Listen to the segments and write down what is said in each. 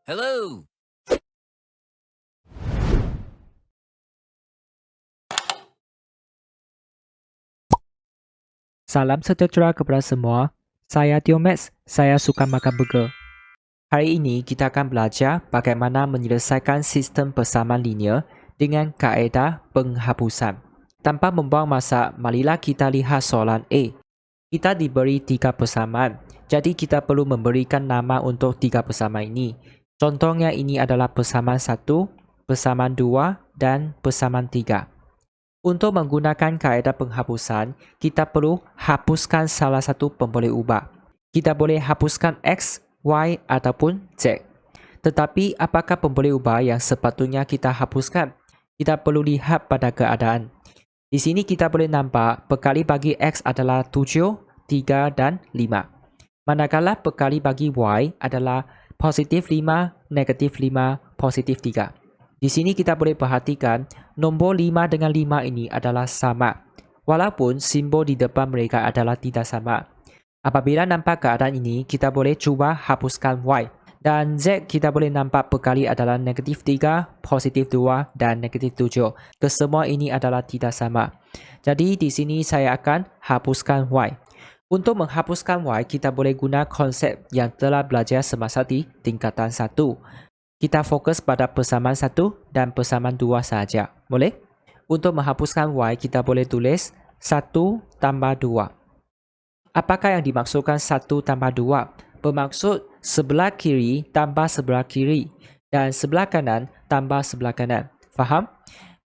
Hello. Salam sejahtera kepada semua. Saya Tiomex. Saya suka makan burger. Hari ini kita akan belajar bagaimana menyelesaikan sistem persamaan linear dengan kaedah penghapusan. Tanpa membuang masa, marilah kita lihat soalan A. Kita diberi 3 persamaan, jadi kita perlu memberikan nama untuk 3 persamaan ini. Contohnya ini adalah persamaan 1, persamaan 2 dan persamaan 3. Untuk menggunakan kaedah penghapusan, kita perlu hapuskan salah satu pemboleh ubah. Kita boleh hapuskan X, Y ataupun Z. Tetapi apakah pemboleh ubah yang sepatutnya kita hapuskan? Kita perlu lihat pada keadaan. Di sini kita boleh nampak perkali bagi X adalah 7, 3 dan 5. Manakala perkali bagi Y adalah positif 5, negatif 5, positif 3. Di sini kita boleh perhatikan nombor 5 dengan 5 ini adalah sama. Walaupun simbol di depan mereka adalah tidak sama. Apabila nampak keadaan ini, kita boleh cuba hapuskan Y. Dan Z kita boleh nampak perkali adalah negatif 3, positif 2 dan negatif 7. Kesemua ini adalah tidak sama. Jadi di sini saya akan hapuskan Y. Untuk menghapuskan Y, kita boleh guna konsep yang telah belajar semasa di tingkatan 1. Kita fokus pada persamaan 1 dan persamaan 2 saja. Boleh? Untuk menghapuskan Y, kita boleh tulis 1 tambah 2. Apakah yang dimaksudkan 1 tambah 2? Bermaksud sebelah kiri tambah sebelah kiri dan sebelah kanan tambah sebelah kanan. Faham?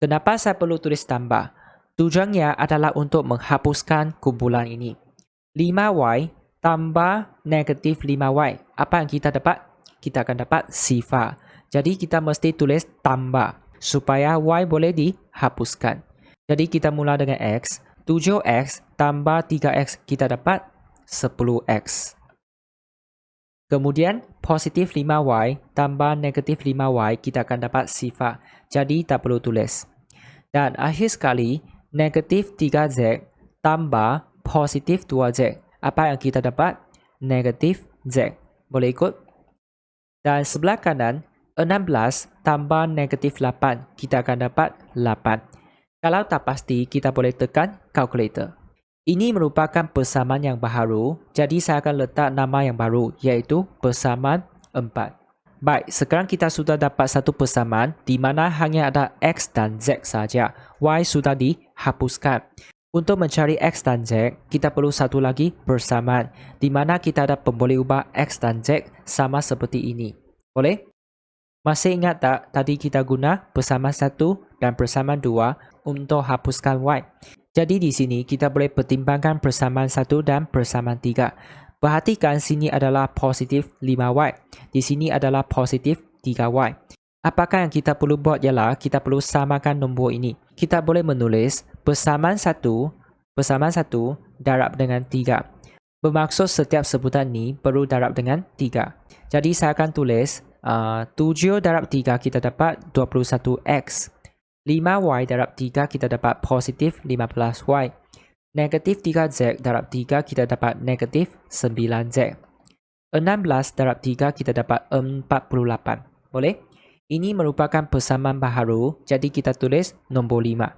Kenapa saya perlu tulis tambah? Tujuannya adalah untuk menghapuskan kumpulan ini. 5Y tambah negatif 5Y. Apa yang kita dapat? Kita akan dapat sifar. Jadi kita mesti tulis tambah supaya Y boleh dihapuskan. Jadi kita mula dengan X. 7X tambah 3X kita dapat 10X. Kemudian positif 5Y tambah negatif 5Y kita akan dapat sifar. Jadi tak perlu tulis. Dan akhir sekali negatif 3Z tambah positif 2Z. Apa yang kita dapat? Negatif Z. Boleh ikut? Dan sebelah kanan 16 tambah negatif 8 kita akan dapat 8. Kalau tak pasti, kita boleh tekan kalkulator. Ini merupakan persamaan yang baharu, jadi saya akan letak nama yang baru, iaitu persamaan 4. Baik, sekarang kita sudah dapat satu persamaan di mana hanya ada X dan Z saja. Y sudah dihapuskan. Untuk mencari X dan Z, kita perlu satu lagi persamaan, di mana kita ada pemboleh ubah X dan Z sama seperti ini. Boleh? Masih ingat tak tadi kita guna persamaan 1 dan persamaan 2 untuk hapuskan Y. Jadi di sini kita boleh pertimbangkan persamaan 1 dan persamaan 3. Perhatikan sini adalah positif 5Y. Di sini adalah positif 3Y. Apakah yang kita perlu buat ialah kita perlu samakan nombor ini. Kita boleh menulis persamaan 1 darab dengan 3. Bermaksud setiap sebutan ini perlu darab dengan 3. Jadi saya akan tulis 7 darab 3 kita dapat 21X. 5Y darab 3 kita dapat positif 15Y. Negatif 3Z darab 3 kita dapat negatif 9Z. 16 darab 3 kita dapat 48. Boleh? Ini merupakan persamaan baharu, jadi kita tulis nombor 5.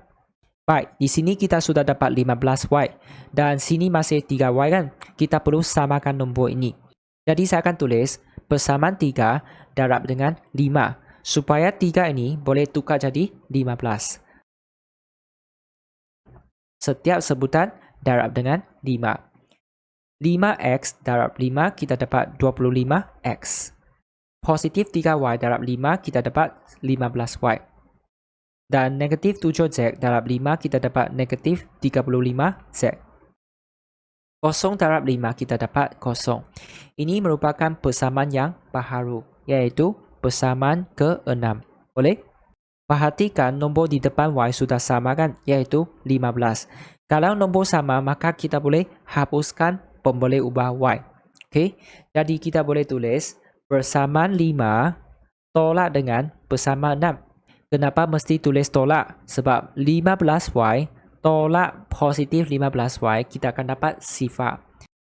Baik, di sini kita sudah dapat 15Y. Dan sini masih 3Y kan? Kita perlu samakan nombor ini. Jadi saya akan tulis persamaan 3 darab dengan 5. Supaya 3 ini boleh tukar jadi 15. Setiap sebutan darab dengan 5. 5X darab 5 kita dapat 25X. Positif 3Y darab 5 kita dapat 15Y. Dan negatif 7Z darab 5 kita dapat negatif 35Z. 0 darab 5 kita dapat 0. Ini merupakan persamaan yang baharu, iaitu persamaan ke-6. Boleh? Perhatikan nombor di depan Y sudah sama kan? Iaitu 15. Kalau nombor sama, maka kita boleh hapuskan pemboleh ubah Y. Okay? Jadi kita boleh tulis persamaan 5 tolak dengan persamaan 6. Kenapa mesti tulis tolak? Sebab 15Y tolak positif 15Y kita akan dapat sifar.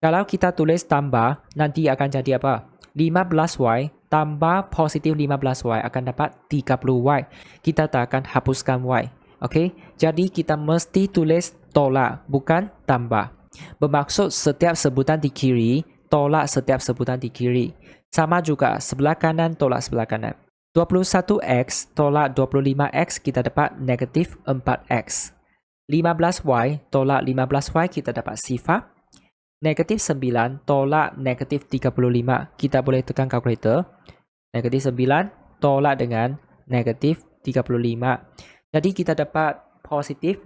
Kalau kita tulis tambah, nanti akan jadi apa? 15Y tambah positif 15Y akan dapat 30Y. Kita tak akan hapuskan Y. Okey, jadi kita mesti tulis tolak, bukan tambah. Bermaksud setiap sebutan di kiri, tolak setiap sebutan di kiri. Sama juga sebelah kanan tolak sebelah kanan. 21X tolak 25X kita dapat negatif 4X. 15Y tolak 15Y kita dapat sifar. Negatif 9 tolak negatif 35. Kita boleh tekan kalkulator. Negatif 9 tolak dengan negatif 35. Jadi kita dapat positif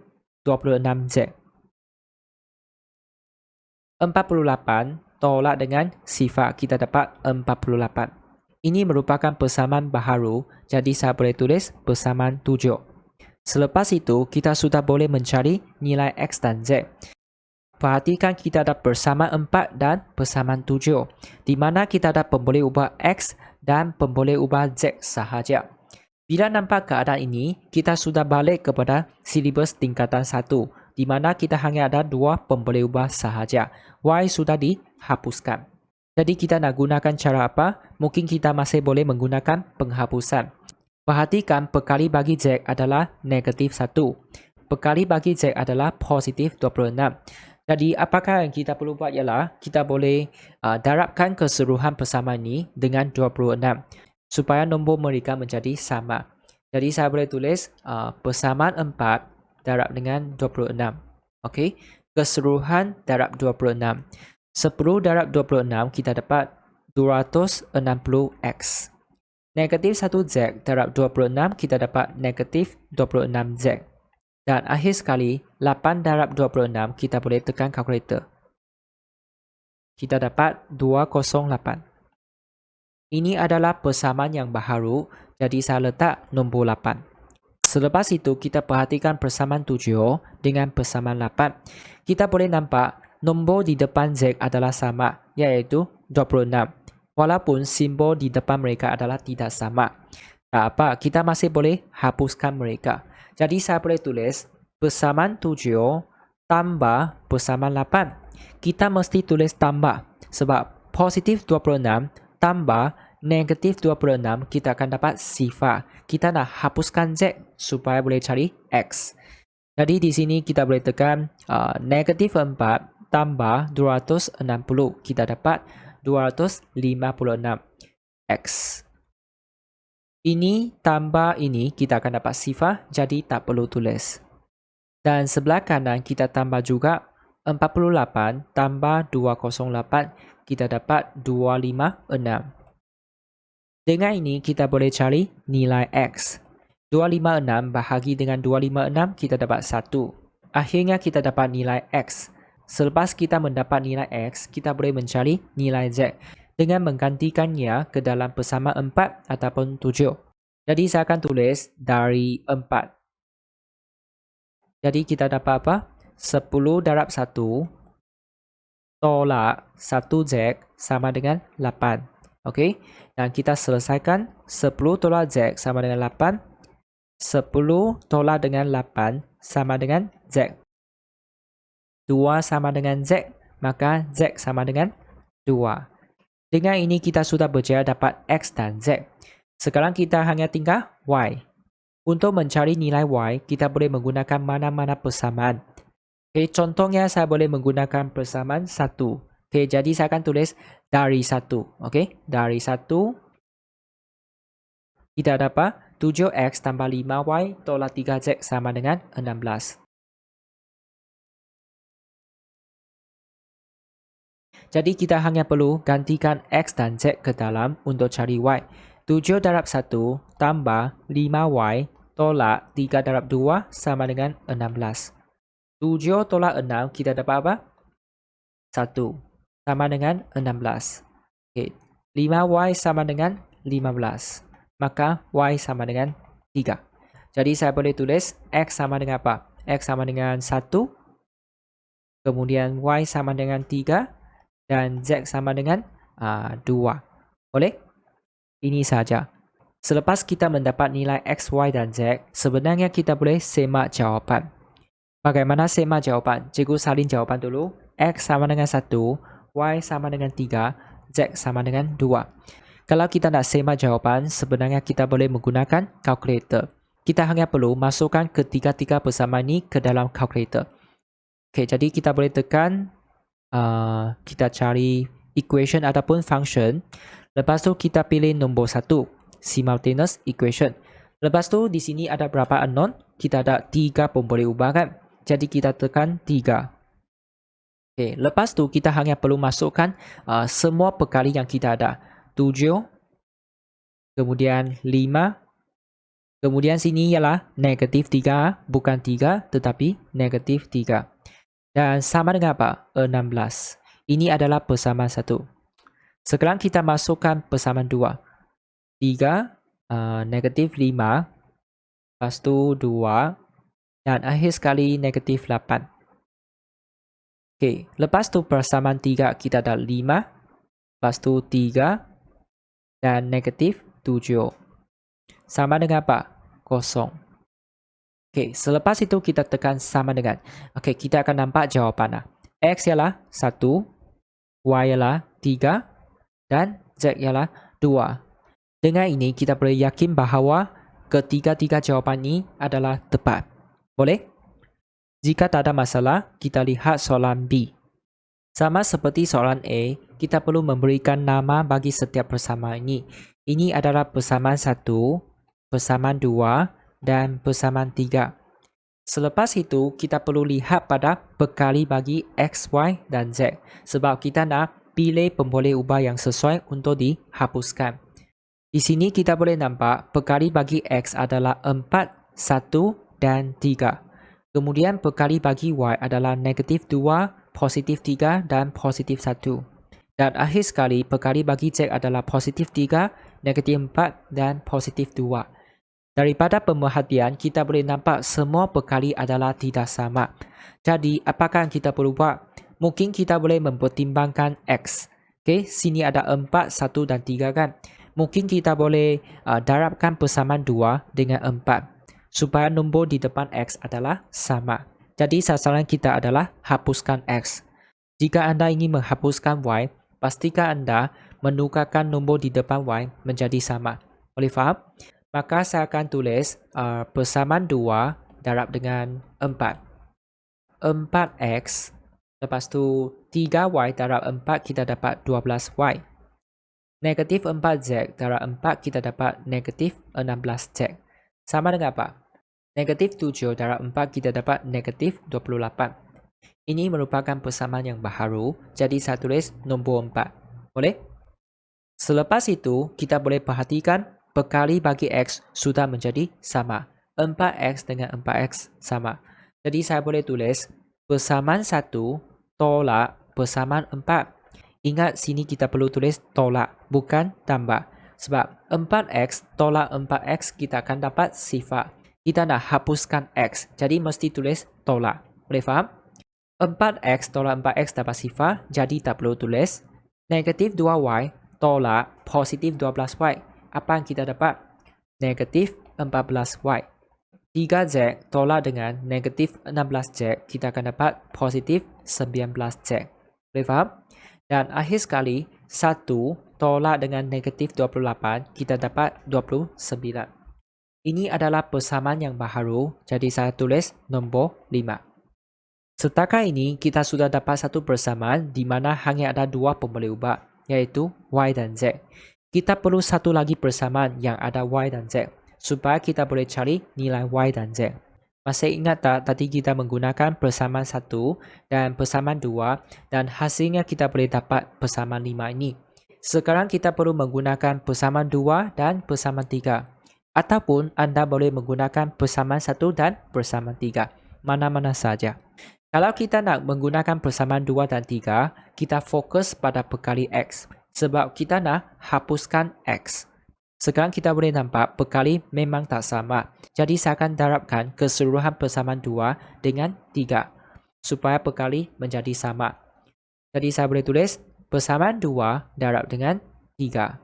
26Z. 48 tolak dengan sifar. Kita dapat 48. Ini merupakan persamaan baharu, jadi saya boleh tulis persamaan 7. Selepas itu, kita sudah boleh mencari nilai X dan Z. Perhatikan kita ada persamaan 4 dan persamaan 7, di mana kita ada pemboleh ubah X dan pemboleh ubah Z sahaja. Bila nampak keadaan ini, kita sudah balik kepada silibus tingkatan 1, di mana kita hanya ada 2 pemboleh ubah sahaja. Y sudah dihapuskan. Jadi kita nak gunakan cara apa? Mungkin kita masih boleh menggunakan penghapusan. Perhatikan perkali bagi Z adalah negatif 1. Perkali bagi Z adalah positif 26. Jadi apakah yang kita perlu buat ialah kita boleh darabkan keseluruhan persamaan ini dengan 26 supaya nombor mereka menjadi sama. Jadi saya boleh tulis persamaan 4 darab dengan 26. Okey, keseluruhan darab 26. 10 darab 26 kita dapat 260X. Negatif 1Z darab 26 kita dapat negatif 26Z. Dan akhir sekali 8 darab 26 kita boleh tekan kalkulator. Kita dapat 208. Ini adalah persamaan yang baharu, jadi saya letak nombor 8. Selepas itu kita perhatikan persamaan 7 dengan persamaan 8. Kita boleh nampak nombor di depan Z adalah sama, iaitu 26. Walaupun simbol di depan mereka adalah tidak sama. Tak apa, kita masih boleh hapuskan mereka. Jadi saya boleh tulis persamaan 7 tambah persamaan 8. Kita mesti tulis tambah, sebab positif 26 tambah negatif 26 kita akan dapat sifar. Kita nak hapuskan Z supaya boleh cari X. Jadi di sini kita boleh tekan negatif 4 tambah 260, kita dapat 256X. Ini tambah ini kita akan dapat sifar, jadi tak perlu tulis. Dan sebelah kanan kita tambah juga 48 tambah 208, kita dapat 256. Dengan ini kita boleh cari nilai X. 256 bahagi dengan 256 kita dapat 1. Akhirnya kita dapat nilai X. Selepas kita mendapat nilai X, kita boleh mencari nilai Z dengan menggantikannya ke dalam persamaan 4 ataupun 7. Jadi saya akan tulis dari 4. Jadi kita dapat apa? 10 darab 1 tolak 1Z sama dengan 8. Okey? Dan kita selesaikan 10 tolak Z sama dengan 8. 10 tolak dengan 8 sama dengan Z. 2 sama dengan Z, maka Z sama dengan 2. Dengan ini kita sudah berjaya dapat X dan Z. Sekarang kita hanya tinggal Y. Untuk mencari nilai Y, kita boleh menggunakan mana-mana persamaan. Okay, contohnya saya boleh menggunakan persamaan 1. Okay, jadi saya akan tulis dari 1. Okay, dari 1 kita dapat 7X tambah 5Y tolak 3Z sama dengan 16. Jadi kita hanya perlu gantikan X dan Z ke dalam untuk cari Y. 7 darab 1 tambah 5Y tolak 3 darab 2 sama dengan 16. 7 tolak 6 kita dapat apa? 1 sama dengan 16. Okay. 5Y sama dengan 15. Maka Y sama dengan 3. Jadi saya boleh tulis X sama dengan apa? X sama dengan 1. Kemudian Y sama dengan 3. Dan Z sama dengan 2. Boleh? Ini saja. Selepas kita mendapat nilai X, Y dan Z, sebenarnya kita boleh semak jawapan. Bagaimana semak jawapan? Cikgu salin jawapan dulu. X sama dengan 1, Y sama dengan 3, Z sama dengan 2. Kalau kita nak semak jawapan, sebenarnya kita boleh menggunakan kalkulator. Kita hanya perlu masukkan ketiga-tiga persamaan ini ke dalam kalkulator. Okey, jadi kita boleh tekan, kita cari equation ataupun function. Lepas tu kita pilih nombor 1, simultaneous equation. Lepas tu di sini ada berapa unknown? Kita ada 3 pun boleh ubah kan? Jadi kita tekan 3. Okey, lepas tu kita hanya perlu masukkan semua perkali yang kita ada. 7, kemudian 5, kemudian sini ialah negatif 3, bukan 3 tetapi negatif 3. Dan sama dengan apa? 16. Ini adalah persamaan 1. Sekarang kita masukkan persamaan 2. 3, negatif 5, lepas tu 2, dan akhir sekali negatif 8. Okey, lepas tu persamaan 3 kita ada 5, lepas tu 3, dan negatif 7. Sama dengan apa? Kosong. Okey, selepas itu kita tekan sama dengan. Okey, kita akan nampak jawapan. X ialah 1, Y ialah 3, dan Z ialah 2. Dengan ini, kita boleh yakin bahawa ketiga-tiga jawapan ini adalah tepat. Boleh? Jika tak ada masalah, kita lihat soalan B. Sama seperti soalan A, kita perlu memberikan nama bagi setiap persamaan ini. Ini adalah persamaan 1, persamaan 2, dan persamaan 3. Selepas itu, kita perlu lihat pada perkali bagi X, Y, dan Z. Sebab kita nak pilih pemboleh ubah yang sesuai untuk dihapuskan. Di sini kita boleh nampak perkali bagi X adalah 4, 1, dan 3. Kemudian perkali bagi Y adalah negatif 2, positif 3 dan positif 1. Dan akhir sekali perkali bagi Z adalah positif 3, negatif 4 dan positif 2. Daripada pemerhatian, kita boleh nampak semua perkali adalah tidak sama. Jadi, apakah yang kita perlu buat? Mungkin kita boleh mempertimbangkan X. Okay, sini ada 4, 1 dan 3 kan? Mungkin kita boleh darabkan persamaan 2 dengan 4. Supaya nombor di depan X adalah sama. Jadi sasaran kita adalah hapuskan X. Jika anda ingin menghapuskan Y, pastikan anda menukarkan nombor di depan Y menjadi sama. Boleh faham? Maka saya akan tulis persamaan 2 darab dengan 4. 4X, lepas tu 3Y darab 4 kita dapat 12Y. Negatif 4Z darab 4 kita dapat negatif 16Z. Sama dengan apa? Negatif 7 darab 4 kita dapat negatif 28. Ini merupakan persamaan yang baharu, jadi saya tulis nombor 4. Boleh? Selepas itu, kita boleh perhatikan perkali bagi X sudah menjadi sama. 4X dengan 4X sama. Jadi saya boleh tulis persamaan 1 tolak persamaan 4. Ingat sini kita perlu tulis tolak, bukan tambah. Sebab 4X tolak 4X kita akan dapat sifar. Kita nak hapuskan X, jadi mesti tulis tolak. Boleh faham? 4X tolak 4X dapat sifar, jadi tak perlu tulis. Negatif 2Y tolak positif 12Y. Apa yang kita dapat? Negatif 14Y. 3Z tolak dengan negatif 16Z, kita akan dapat positif 19Z. Boleh faham? Dan akhir sekali, 1 tolak dengan negatif 28, kita dapat 29. Ini adalah persamaan yang baharu, jadi saya tulis nombor 5. Setakat ini, kita sudah dapat satu persamaan di mana hanya ada 2 pemboleh ubah, iaitu Y dan Z. Kita perlu satu lagi persamaan yang ada Y dan Z, supaya kita boleh cari nilai Y dan Z. Masih ingat tak tadi kita menggunakan persamaan 1 dan persamaan 2 dan hasilnya kita boleh dapat persamaan 5 ini. Sekarang kita perlu menggunakan persamaan 2 dan persamaan 3. Ataupun anda boleh menggunakan persamaan 1 dan persamaan 3. Mana-mana saja. Kalau kita nak menggunakan persamaan 2 dan 3, kita fokus pada perkali X. Sebab kita nak hapuskan X. Sekarang kita boleh nampak perkali memang tak sama. Jadi saya akan darabkan keseluruhan persamaan 2 dengan 3. Supaya perkali menjadi sama. Jadi saya boleh tulis persamaan 2 darab dengan 3.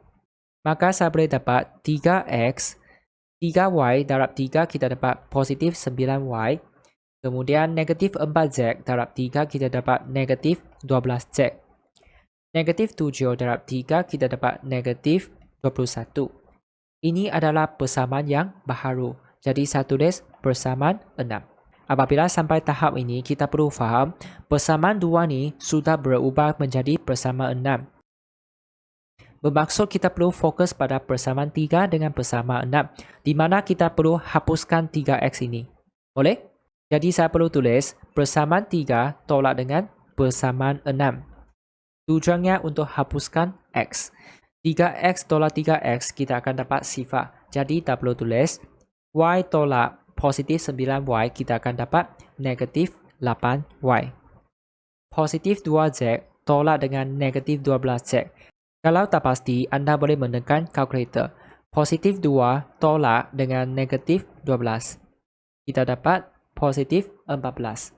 Maka saya boleh dapat 3X 3Y darab 3 kita dapat positif 9Y. Kemudian negatif 4Z darab 3 kita dapat negatif 12Z. Negatif 7 darab 3 kita dapat negatif 21. Ini adalah persamaan yang baharu. Jadi saya tulis persamaan 6. Apabila sampai tahap ini, kita perlu faham persamaan 2 ni sudah berubah menjadi persamaan 6. Bermaksud kita perlu fokus pada persamaan 3 dengan persamaan 6, di mana kita perlu hapuskan 3x ini. Boleh? Jadi saya perlu tulis persamaan 3 tolak dengan persamaan 6. Tujuannya untuk hapuskan x. 3x tolak 3x kita akan dapat sifar. Jadi kita perlu tulis y tolak positif 9y kita akan dapat negatif 8y. Positif 2z tolak dengan negatif 12z. Kalau tak pasti, anda boleh menekan kalkulator. Positif 2 tolak dengan negatif 12. Kita dapat positif 14.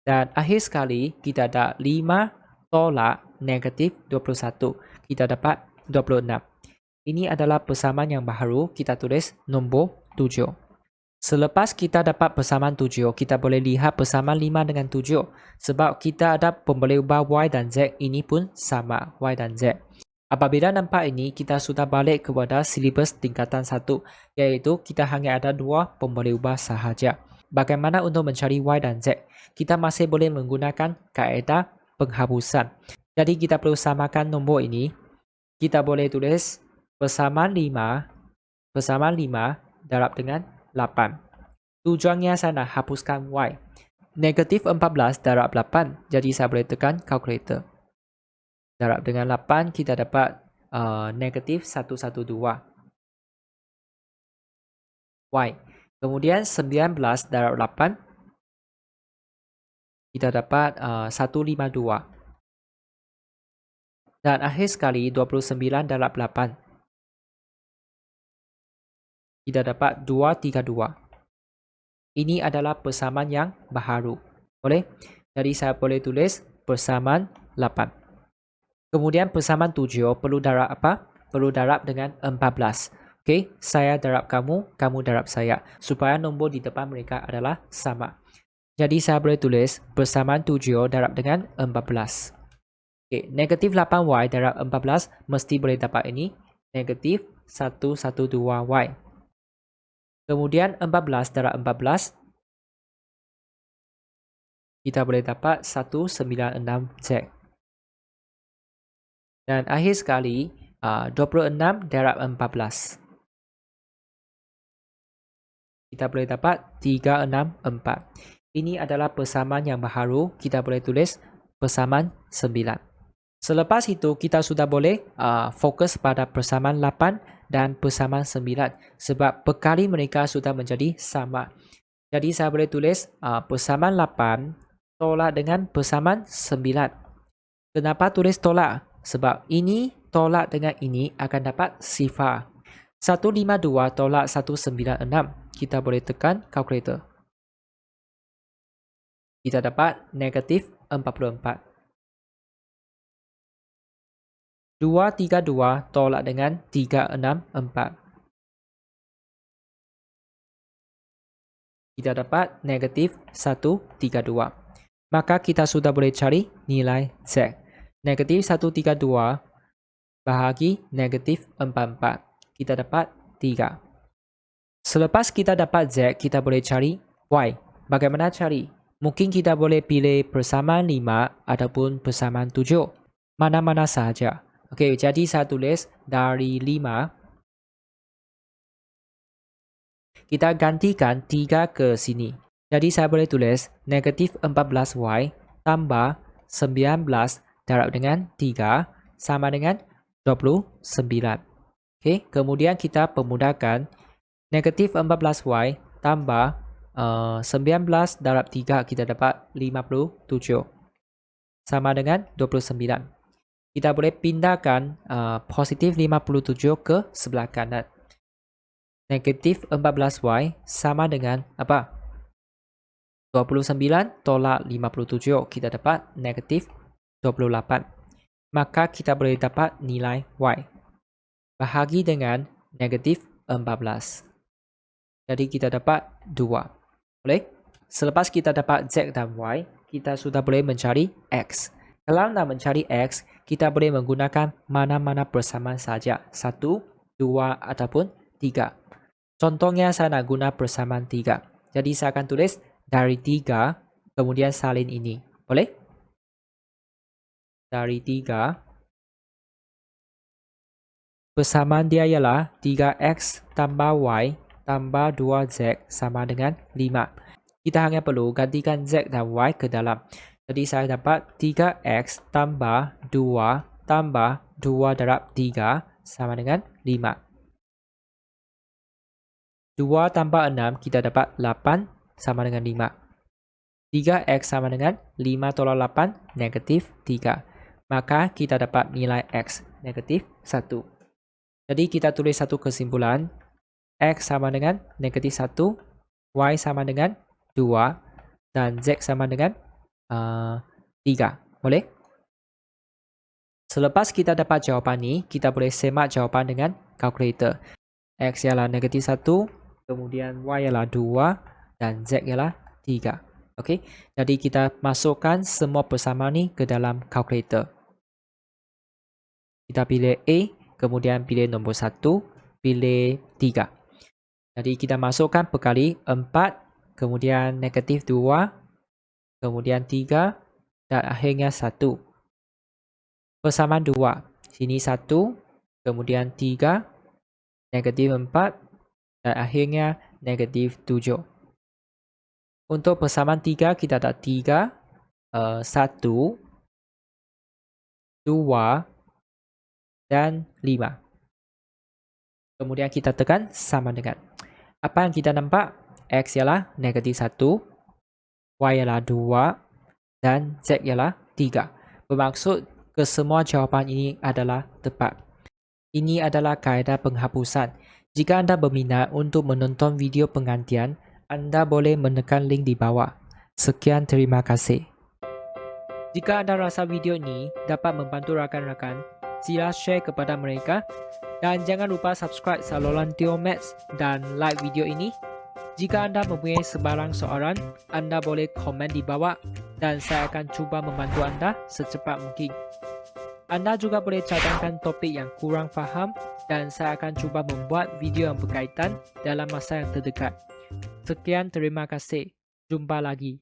Dan akhir sekali, kita ada 5 tolak negatif 21. Kita dapat 26. Ini adalah persamaan yang baharu, kita tulis nombor 7. Selepas kita dapat persamaan 7, kita boleh lihat persamaan 5 dengan 7. Sebab kita ada pemboleh ubah y dan z, ini pun sama, y dan z. Apabila nampak ini, kita sudah balik kepada silibus tingkatan 1, iaitu kita hanya ada 2 pemboleh ubah sahaja. Bagaimana untuk mencari y dan z? Kita masih boleh menggunakan kaedah penghapusan. Jadi kita perlu samakan nombor ini. Kita boleh tulis persamaan 5 darab dengan 8. Tujuannya saya nak hapuskan y. Negatif 14 darab 8. Jadi saya boleh tekan kalkulator. Darab dengan 8 kita dapat negatif 112 y. Kemudian 19 darab 8 kita dapat 152. Dan akhir sekali 29 darab 8 kita dapat 232. Ini adalah persamaan yang baharu. Boleh? Jadi saya boleh tulis persamaan 8. Kemudian persamaan 7 perlu darab apa? Perlu darab dengan 14. Okey, saya darab kamu, kamu darab saya. Supaya nombor di depan mereka adalah sama. Jadi saya boleh tulis persamaan 7 darab dengan 14. Okey, negatif 8y darab 14 mesti boleh dapat ini. Negatif 112y. Kemudian 14 darab 14 kita boleh dapat 196z. Dan akhir sekali 26 darab 14 kita boleh dapat 364. Ini adalah persamaan yang baharu, kita boleh tulis persamaan 9. Selepas itu kita sudah boleh fokus pada persamaan 8 dan persamaan 9 sebab perkali mereka sudah menjadi sama. Jadi saya boleh tulis persamaan 8 tolak dengan persamaan 9. Kenapa tulis tolak? Sebab ini tolak dengan ini akan dapat sifar. 152 tolak 196. Kita boleh tekan kalkulator. Kita dapat negatif 44. 232 tolak dengan 364. Kita dapat negatif 132. Maka kita sudah boleh cari nilai Z. Negatif 132 bahagi negatif 44. Kita dapat 3. Selepas kita dapat Z, kita boleh cari Y. Bagaimana cari? Mungkin kita boleh pilih persamaan 5 ataupun persamaan 7. Mana-mana sahaja. Okey, jadi saya tulis dari 5. Kita gantikan 3 ke sini. Jadi saya boleh tulis negatif 14y tambah 19 darab dengan 3 sama dengan 29. Okey, kemudian kita pemudahkan negatif 14y tambah 19 darab 3 kita dapat 57 sama dengan 29. Kita boleh pindahkan positif 57 ke sebelah kanan. Negatif 14y sama dengan apa? 29 tolak 57 kita dapat negatif 28. Maka kita boleh dapat nilai y. Bahagi dengan negatif 14. Jadi kita dapat 2. Boleh? Selepas kita dapat z dan y, kita sudah boleh mencari x. Kalau nak mencari X, kita boleh menggunakan mana-mana persamaan saja. 1, 2 ataupun 3. Contohnya saya nak guna persamaan 3. Jadi saya akan tulis dari 3, kemudian salin ini. Boleh? Dari 3. Persamaan dia ialah 3X tambah Y tambah 2Z sama dengan 5. Kita hanya perlu gantikan Z dan Y ke dalam. Jadi saya dapat 3X tambah 2 tambah 2 darab 3 sama dengan 5. 2 tambah 6 kita dapat 8 sama dengan 5. 3X sama dengan 5 tolak 8 negatif 3. Maka kita dapat nilai X negatif 1. Jadi kita tulis satu kesimpulan. X sama dengan negatif 1, Y sama dengan 2, dan Z sama dengan 3. Boleh? Selepas kita dapat jawapan ni, kita boleh semak jawapan dengan kalkulator. X ialah negatif 1, kemudian Y ialah 2, dan Z ialah 3. Okey, jadi kita masukkan semua persamaan ni ke dalam kalkulator. Kita pilih A, kemudian pilih nombor 1, pilih 3. Jadi kita masukkan perkali 4, kemudian negatif 2, kemudian 3, dan akhirnya 1. Persamaan 2. Sini 1, kemudian 3, negatif 4, dan akhirnya negatif 7. Untuk persamaan 3, kita ada 3, 1, 2, dan 5. Kemudian kita tekan sama dengan. Apa yang kita nampak? X ialah negatif 1, Y ialah 2, dan Z ialah 3. Bermaksud kesemua jawapan ini adalah tepat. Ini adalah kaedah penghapusan. Jika anda berminat untuk menonton video penggantian, anda boleh menekan link di bawah. Sekian, terima kasih. Jika anda rasa video ini dapat membantu rakan-rakan, sila share kepada mereka dan jangan lupa subscribe saluran Tio Maths dan like video ini. Jika anda mempunyai sebarang soalan, anda boleh komen di bawah dan saya akan cuba membantu anda secepat mungkin. Anda juga boleh cadangkan topik yang kurang faham dan saya akan cuba membuat video yang berkaitan dalam masa yang terdekat. Sekian, terima kasih. Jumpa lagi.